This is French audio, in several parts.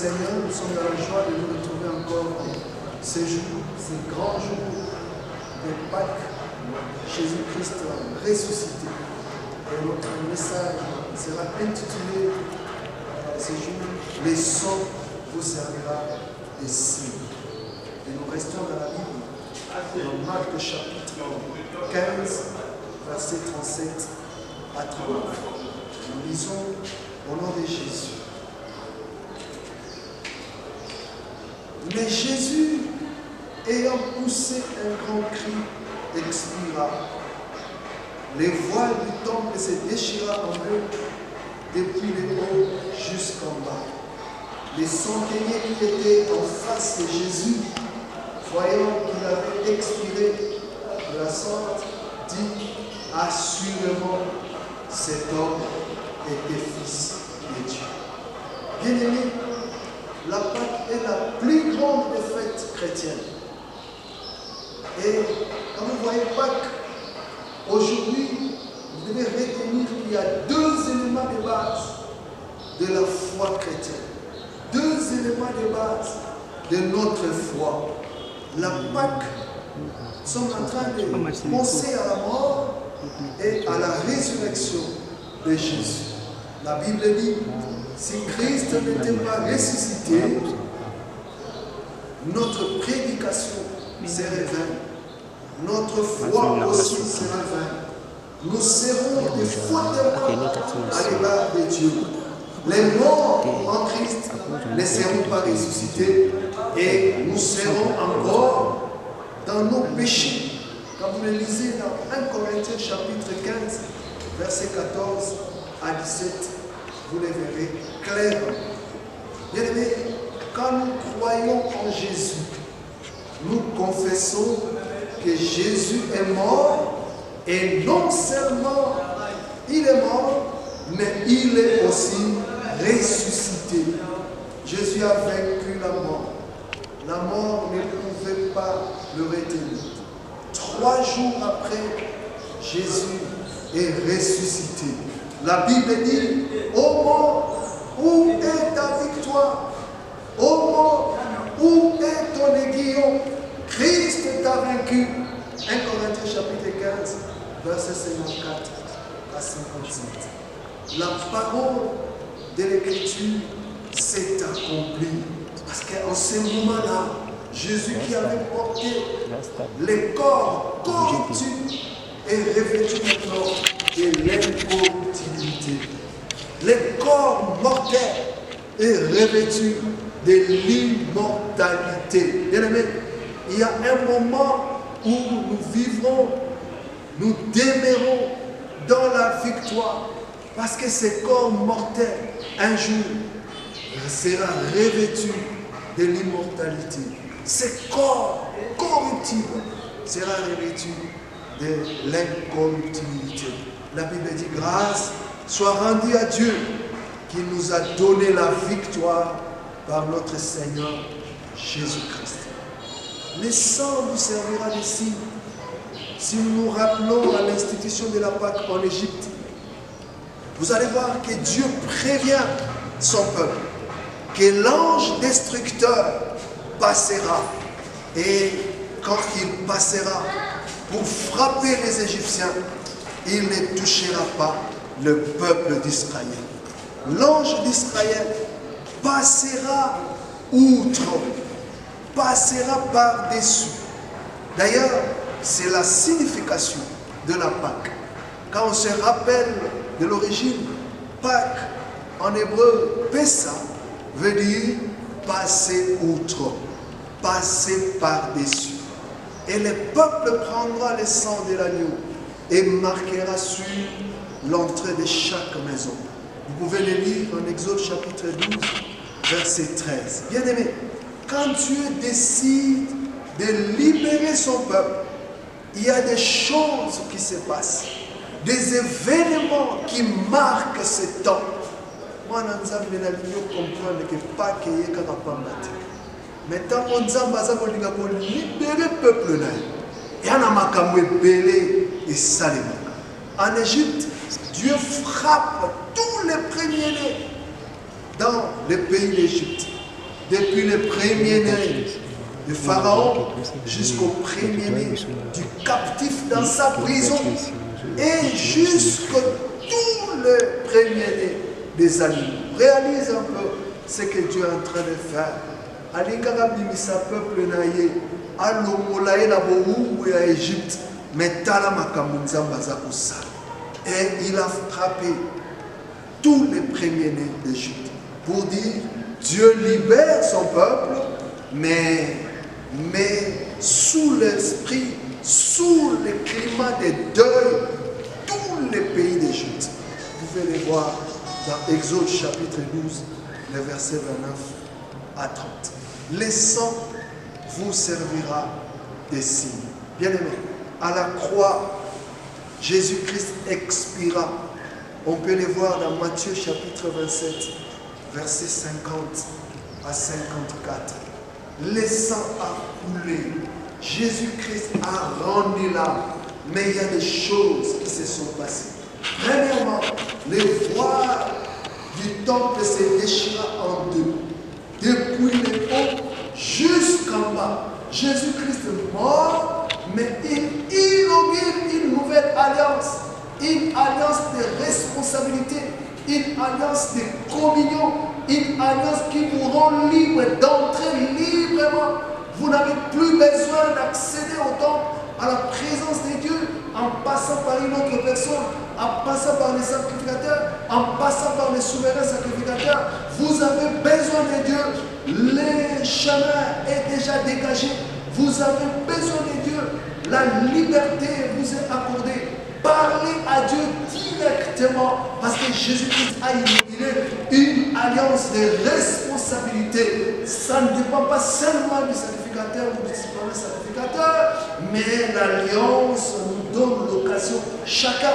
Seigneur, nous sommes dans la joie de nous retrouver encore ces jours, ces grands jours de Pâques, Jésus-Christ ressuscité. Et notre message sera intitulé ces jours, les sons vous servira des signes. Et nous restons dans la Bible, dans Marc chapitre 15, verset 37 à 39. Nous lisons au nom de Jésus. Mais Jésus, ayant poussé un grand cri, expira. Les voiles du temple se déchira en deux, depuis le haut jusqu'en bas. Les centeniers qui étaient en face de Jésus, voyant qu'il avait expiré de la sorte, dit assurément, cet homme était fils de Dieu. Bien-aimés, la Pâque est la plus grande des fêtes chrétiennes. Et quand vous voyez Pâques, aujourd'hui, vous devez retenir qu'il y a deux éléments de base de la foi chrétienne. Deux éléments de base de notre foi. La Pâque, nous sommes en train de penser à la mort et à la résurrection de Jésus. La Bible dit, si Christ n'était pas ressuscité, notre prédication serait vaine. Notre foi aussi sera vaine. Nous serons des faux témoins à l'égard de Dieu. Les morts en Christ ne seront pas ressuscités et nous serons encore dans nos péchés. Quand vous le lisez dans 1 Corinthiens chapitre 15, verset 14 à 17, vous les verrez clairement. Bien aimés, quand nous croyons en Jésus, nous confessons que Jésus est mort et non seulement il est mort, mais il est aussi ressuscité. Jésus a vaincu la mort. La mort ne pouvait pas le retenir. 3 jours après, Jésus est ressuscité. La Bible dit, ô mort, où est ta victoire? Ô mort, où est ton aiguillon? Christ t'a vaincu. 1 Corinthiens chapitre 15, verset 54 à 57. La parole de l'Écriture s'est accomplie. Parce qu'en ce moment-là, Jésus qui avait porté les corps corruptibles est revêtu maintenant de l'incorruptibilité. Les corps mortels est revêtu de l'immortalité. Bien aimé, il y a un moment où nous vivrons, nous demeurons dans la victoire. Parce que ce corps mortel, un jour, sera revêtu de l'immortalité. Ce corps corruptible sera revêtu de l'incorruptibilité. La Bible dit, grâce soit rendue à Dieu qui nous a donné la victoire par notre Seigneur Jésus-Christ. Le sang vous servira de signe. Si nous nous rappelons à l'institution de la Pâque en Égypte, vous allez voir que Dieu prévient son peuple, que l'ange destructeur passera. Et quand il passera pour frapper les Égyptiens, il ne touchera pas le peuple d'Israël. L'ange d'Israël passera outre, passera par-dessus. D'ailleurs, c'est la signification de la Pâque. Quand on se rappelle de l'origine, Pâques, en hébreu, Pessa, veut dire passer outre, passer par-dessus. Et le peuple prendra le sang de l'agneau et marquera sur l'entrée de chaque maison. Vous pouvez le lire en Exode chapitre 12, verset 13. Bien aimé, quand Dieu décide de libérer son peuple, il y a des choses qui se passent, des événements qui marquent ce temps. Moi, je comprendre que pas qu'il y ait qu'à mais tant qu'on a libéré le peuple, il y a un belé et saléma. En Égypte, Dieu frappe tous les premiers-nés dans le pays d'Égypte. depuis le premier-né de Pharaon jusqu'au premier-né du captif dans sa prison et jusqu'à tous les premiers-nés des animaux. Réalise un peu ce que Dieu est en train de faire. Alingara bimisa peuple naye alongolaye na bohumbu ya Égypte metala makambo nzambe aza kosala. Et il a frappé tous les premiers-nés d'Égypte pour dire Dieu libère son peuple, mais sous l'esprit, sous le climat de deuil, tous les pays d'Égypte. Vous pouvez les voir dans Exode chapitre 12, les versets 29 à 30. Le sang vous servira de signe. Bien aimé, à la croix, Jésus-Christ expira. On peut les voir dans Matthieu chapitre 27, versets 50 à 54. Le sang a coulé. Jésus-Christ a rendu l'âme. Mais il y a des choses qui se sont passées. Premièrement, les voiles du temple se déchira en deux. Depuis le haut jusqu'en bas. Jésus-Christ est mort, mais il inaugure une nouvelle alliance. Une alliance de responsabilité, une alliance de communion, une alliance qui vous rend libre d'entrer librement. Vous n'avez plus besoin d'accéder au temple, à la présence de Dieu, en passant par une autre personne, en passant par les sacrificateurs, en passant par les souverains sacrificateurs. Vous avez besoin de Dieu. Le chemin est déjà dégagé. Vous avez besoin de Dieu. La liberté vous est accordée. Parlez à Dieu directement parce que Jésus-Christ a inauguré une alliance de responsabilité. Ça ne dépend pas seulement du sacrificateur ou du sacrificateur, mais l'alliance nous donne l'occasion, chacun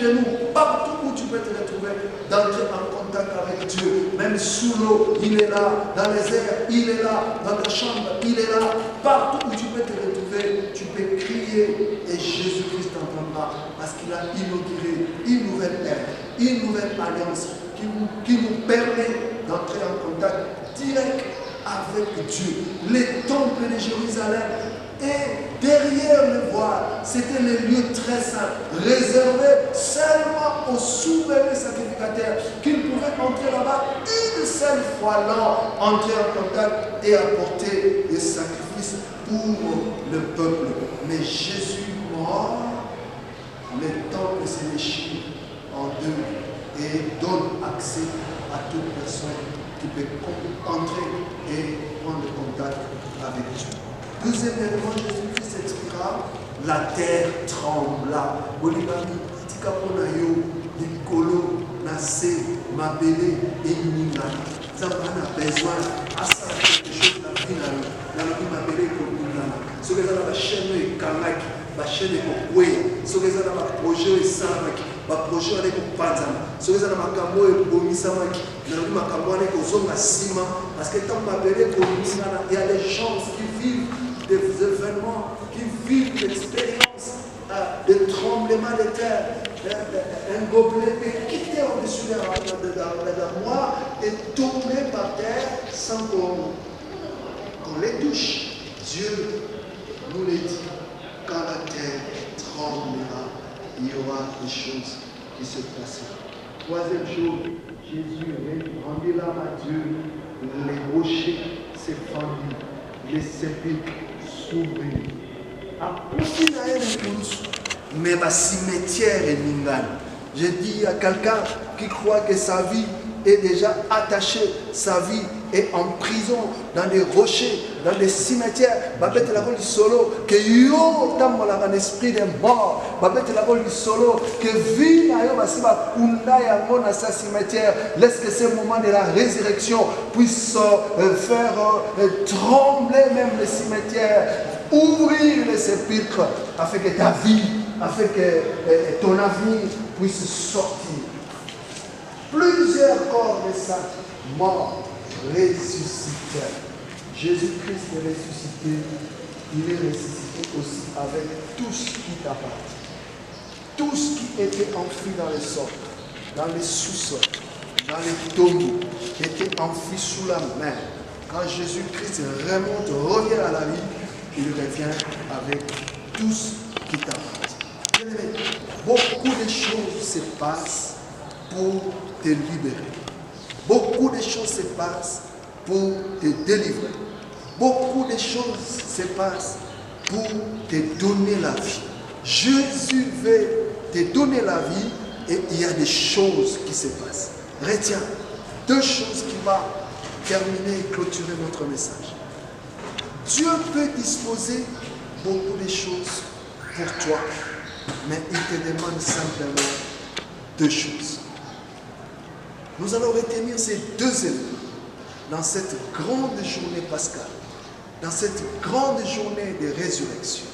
de nous, partout où tu peux te retrouver, d'entrer en contact avec Dieu. Même sous l'eau, il est là. Dans les airs, il est là. Dans ta chambre, il est là. Partout où tu peux te retrouver, tu peux crier et Jésus-Christ t'entendra parce qu'il a inauguré une nouvelle ère, une nouvelle alliance qui nous permet d'entrer en contact direct avec Dieu. Les temples de Jérusalem et derrière le voile, c'était le lieu très saint, réservé seulement aux souverains sacrificateurs qui pouvaient entrer là-bas une seule fois l'an, entrer en contact et apporter des sacrifices pour le peuple. Mais Jésus mort, le temple se déchire en deux et donne accès à toute personne qui peut entrer et prendre contact avec Dieu. Deuxièmement, Jésus-Christ expira, la terre trembla. Bolibami, Itikaponayo, Nikolo, Nassé, Mabélé et Ningana. Ça a besoin à ça quelque chose dans la vie. La vie Mabélé pour Ningana. Ce que ça a chaîne et Kalaki, la chaîne et Koué, ce que ça a projet et Saramaki. Projet avec Panzana. Ce que ça a Makamo et Bomisamaki. La vie Makamo avec Ozonga Sima. Parce que tant Mabélé pour Ningana, il y a des gens qui vivent des événements, qui vivent l'expérience de tremblement de terre. Un gobelet peut quitter au-dessus de l'armoire et tomber par terre sans qu'on les touche. Dieu nous le dit, quand la terre tremblera, il y aura des choses qui se passeront. Troisième chose, Jésus rendit l'âme à Dieu, les rochers se fendirent, les sépulcres s'ouvrirent. Mais le cimetière est Ningane. Je dis à quelqu'un qui croit que sa vie est déjà attachée, sa vie est en prison, dans des rochers, dans des cimetières. Babette la rôle du solo, que yo tamo la un esprit de mort. Babette la rôle du solo, que vie na yo basiba kunda ya mona sa cimetière. Laisse que ce moment de la résurrection puisse faire trembler même les cimetières, ouvrir les sépulcres, afin que ta vie, afin que ton avenir puisse sortir. Plusieurs corps de saints morts ressuscitèrent. Jésus-Christ est ressuscité, il est ressuscité aussi avec tout ce qui t'appartient. Tout ce qui était enfoui dans les sols, dans les sous-sols, dans les tombeaux, qui était enfoui sous la mer. quand Jésus-Christ remonte, revient à la vie, il revient avec tout ce qui t'appartient. Beaucoup de choses se passent pour te libérer. Beaucoup de choses se passent pour te délivrer. Beaucoup de choses se passent pour te donner la vie. Jésus veut te donner la vie et il y a des choses qui se passent. Retiens deux choses qui vont terminer et clôturer notre message. Dieu peut disposer beaucoup de choses pour toi, mais il te demande simplement deux choses. Nous allons retenir ces deux éléments dans cette grande journée pascale, dans cette grande journée de résurrection.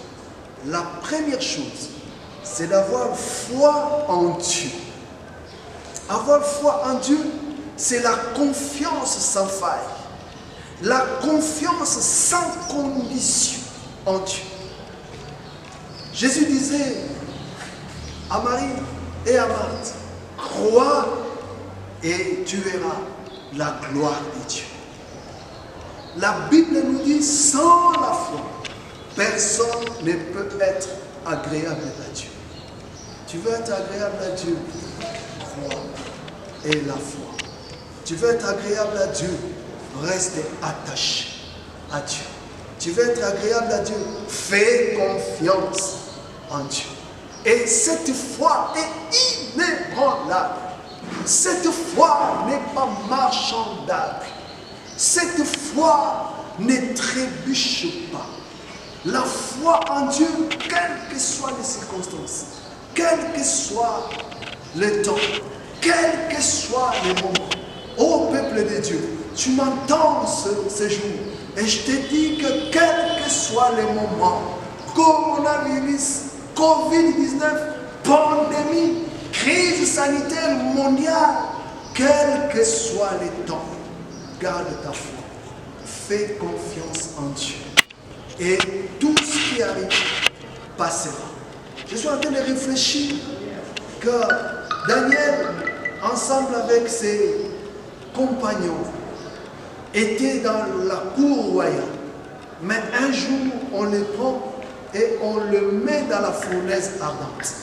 La première chose, c'est d'avoir foi en Dieu. Avoir foi en Dieu, c'est la confiance sans faille. La confiance sans condition en Dieu. Jésus disait à Marie et à Marthe, crois et tu verras la gloire de Dieu. La Bible nous dit, sans la foi, personne ne peut être agréable à Dieu. Tu veux être agréable à Dieu, crois et la foi. Tu veux être agréable à Dieu, reste attaché à Dieu. Tu veux être agréable à Dieu, fais confiance en Dieu. Et cette foi est inébranlable. Cette foi n'est pas marchandable. Cette foi ne trébuche pas. La foi en Dieu, quelles que soient les circonstances, quel que soit le temps, quel que soit les moments, ô peuple de Dieu, tu m'entends ce jour et je te dis que quel que soit les moments, coronavirus, Covid-19, pandémie, crise sanitaire mondiale, quel que soit les temps, garde ta foi, fais confiance en Dieu et tout ce qui arrive passera. Je suis en train de réfléchir que Daniel, ensemble avec ses compagnons, était dans la cour royale. Mais un jour, on le prend et on le met dans la fournaise ardente.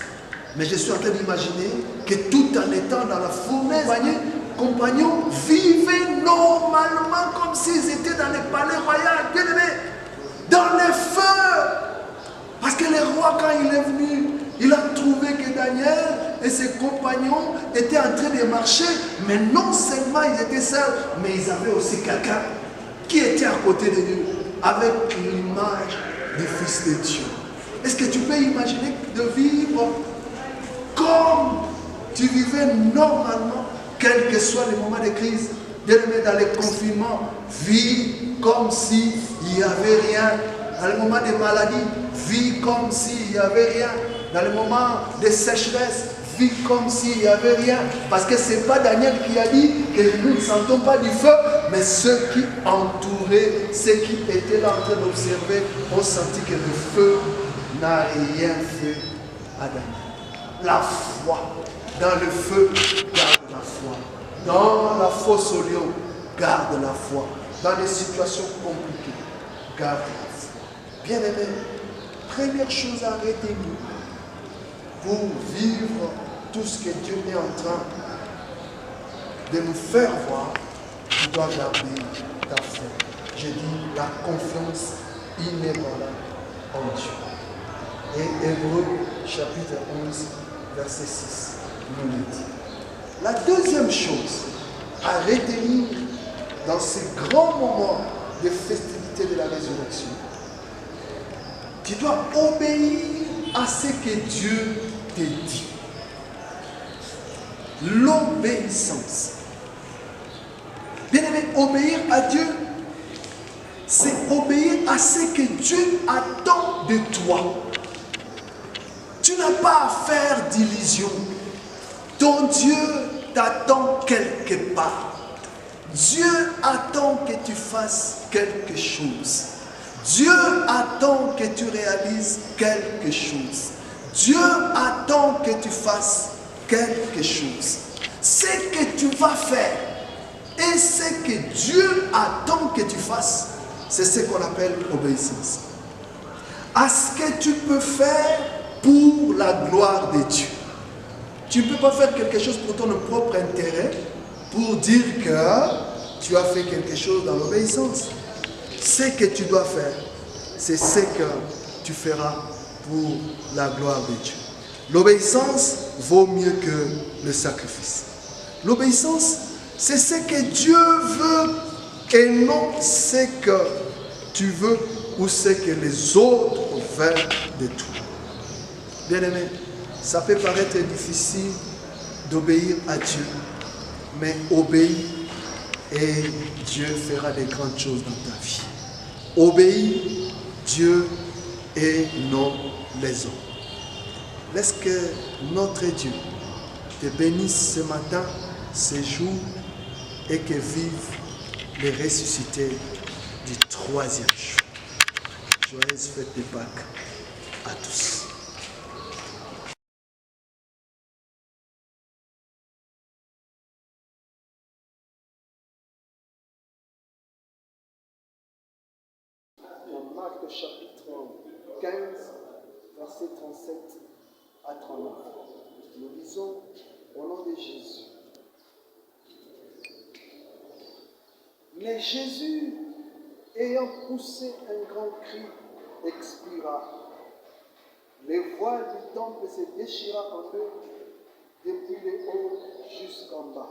Mais je suis en train d'imaginer que tout en étant dans la fournaise, les compagnons vivaient normalement comme s'ils étaient dans le palais royal, bien aimé, dans le feu. Parce que le roi, quand il est venu, il a trouvé que Daniel et ses compagnons étaient en train de marcher, mais non seulement ils étaient seuls, mais ils avaient aussi quelqu'un qui était à côté de eux, avec l'image du Fils de Dieu. Est-ce que tu peux imaginer de vivre comme tu vivais normalement, quel que soit les moments de crise, dans les confinements, vis comme s'il n'y avait rien. Dans les moments de maladie, vis comme s'il n'y avait rien. Dans les moments de sécheresse, vis comme s'il n'y avait rien. Parce que ce n'est pas Daniel qui a dit que nous ne sentons pas du feu, mais ceux qui entouraient, ceux qui étaient là en train d'observer, ont senti que le feu n'a rien fait à Daniel. La foi. Dans le feu, garde la foi. Dans la fosse au lion, garde la foi. Dans les situations compliquées, garde la foi. Bien aimé, première chose à retenir pour vivre tout ce que Dieu est en train de nous faire voir, tu dois garder ta foi. Je dis la confiance inébranlable en Dieu. Et Hébreux chapitre 11, verset 6 nous le dit. La deuxième chose à retenir dans ces grands moments de festivité de la résurrection, tu dois obéir à ce que Dieu te dit. L'obéissance. Bien aimé, obéir à Dieu, c'est obéir à ce que Dieu attend de toi. Tu n'as pas à faire d'illusion. Ton Dieu t'attend quelque part. Dieu attend que tu fasses quelque chose. Dieu attend que tu réalises quelque chose. Dieu attend que tu fasses quelque chose. Ce que tu vas faire, Et ce que Dieu attend que tu fasses, c'est ce qu'on appelle obéissance. À ce que tu peux faire pour la gloire de Dieu. Tu ne peux pas faire quelque chose pour ton propre intérêt, pour dire que tu as fait quelque chose dans l'obéissance. Ce que tu dois faire, c'est ce que tu feras pour la gloire de Dieu. L'obéissance vaut mieux que le sacrifice. L'obéissance, c'est ce que Dieu veut et non ce que tu veux ou ce que les autres veulent de toi. Bien-aimé, ça peut paraître difficile d'obéir à Dieu, mais obéis et Dieu fera de grandes choses dans ta vie. Obéis Dieu et non les hommes. Laisse que notre Dieu te bénisse ce matin, ce jour, et que vive les ressuscités du 3e jour. Joyeuse fête de Pâques à tous. Dans Marc chapitre 15, verset 37 à 39. Nous lisons au nom de Jésus. Mais Jésus, ayant poussé un grand cri, expira. Les voiles du temple se déchira en deux, depuis le haut jusqu'en bas.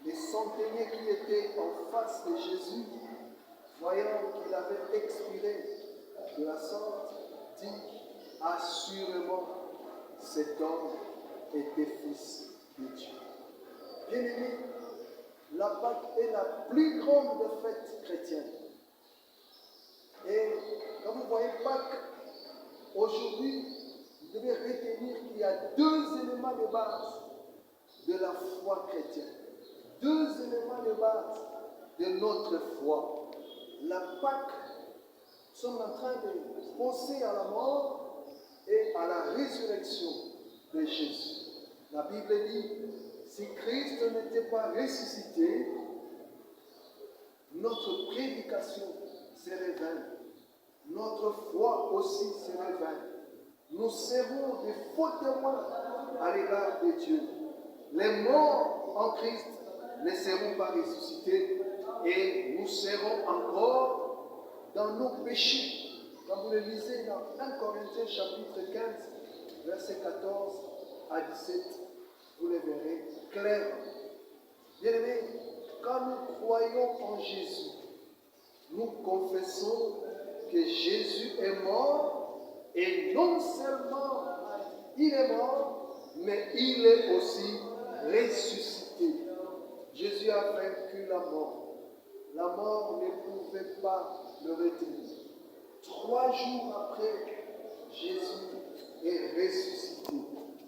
Les centeniers qui étaient en face de Jésus, voyant qu'il avait expiré de la sorte, dit assurément, cet homme était fils de Dieu. Bien-aimés, la Pâque est la plus grande fête chrétienne. Et quand vous voyez Pâques, aujourd'hui, vous devez retenir qu'il y a deux éléments de base de la foi chrétienne. Deux éléments de base de notre foi. La Pâque, nous sommes en train de penser à la mort et à la résurrection de Jésus. La Bible dit, si Christ n'était pas ressuscité, notre prédication serait vaine. Notre foi aussi serait vaine. Nous serons des faux témoins à l'égard de Dieu. Les morts en Christ ne seront pas ressuscités et nous serons encore dans nos péchés. Quand vous le lisez dans 1 Corinthiens chapitre 15, verset 14 à 17, vous le verrez clairement. Bien-aimés, quand nous croyons en Jésus, nous confessons que Jésus est mort et non seulement il est mort, mais il est aussi ressuscité. Jésus a vaincu la mort. La mort ne pouvait pas le retenir. 3 jours après, Jésus est ressuscité.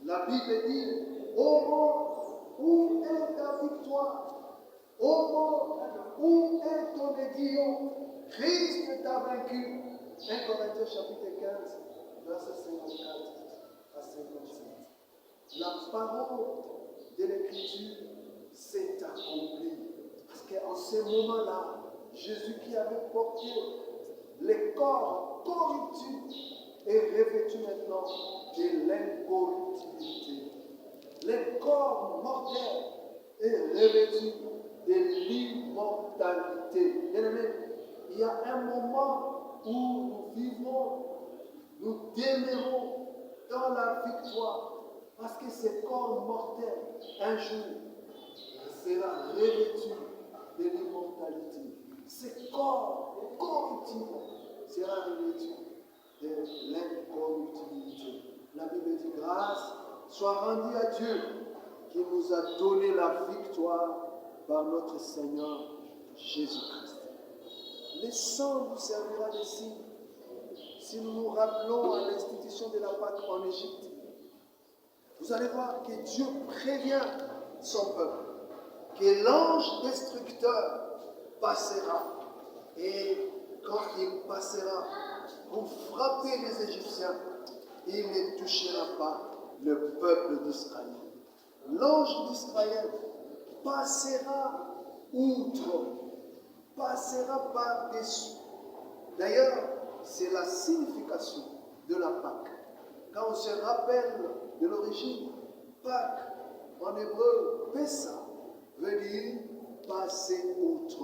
La Bible dit, ô mort, où est ta victoire? Ô mort, où est ton aiguillon? Christ t'a vaincu. 1 Corinthiens chapitre 15, verset 54 à 57. La parole de l'Écriture s'est accomplie. Parce qu'en ce moment-là, Jésus qui avait porté les corps corruptibles est revêtu maintenant de l'incorruptibilité. Les corps mortels est revêtu de l'immortalité. Bien-aimés, il y a un moment où nous vivons, nous demeurons dans la victoire. Parce que ce corps mortel, un jour, sera revêtu de l'immortalité. Ce corps corruptible sera revêtu de l'incorruptibilité. La Bible dit grâce soit rendue à Dieu qui nous a donné la victoire par notre Seigneur Jésus-Christ. Le sang nous servira de signe si nous nous rappelons à l'institution de la Pâque en Égypte. Vous allez voir que Dieu prévient son peuple, que l'ange destructeur passera. Et quand il passera pour frapper les Égyptiens, il ne touchera pas le peuple d'Israël. L'ange d'Israël passera outre, passera par-dessus. D'ailleurs, c'est la signification de la Pâque. Quand on se rappelle de l'origine, Pâque, en hébreu, Pessa, veut dire passer outre.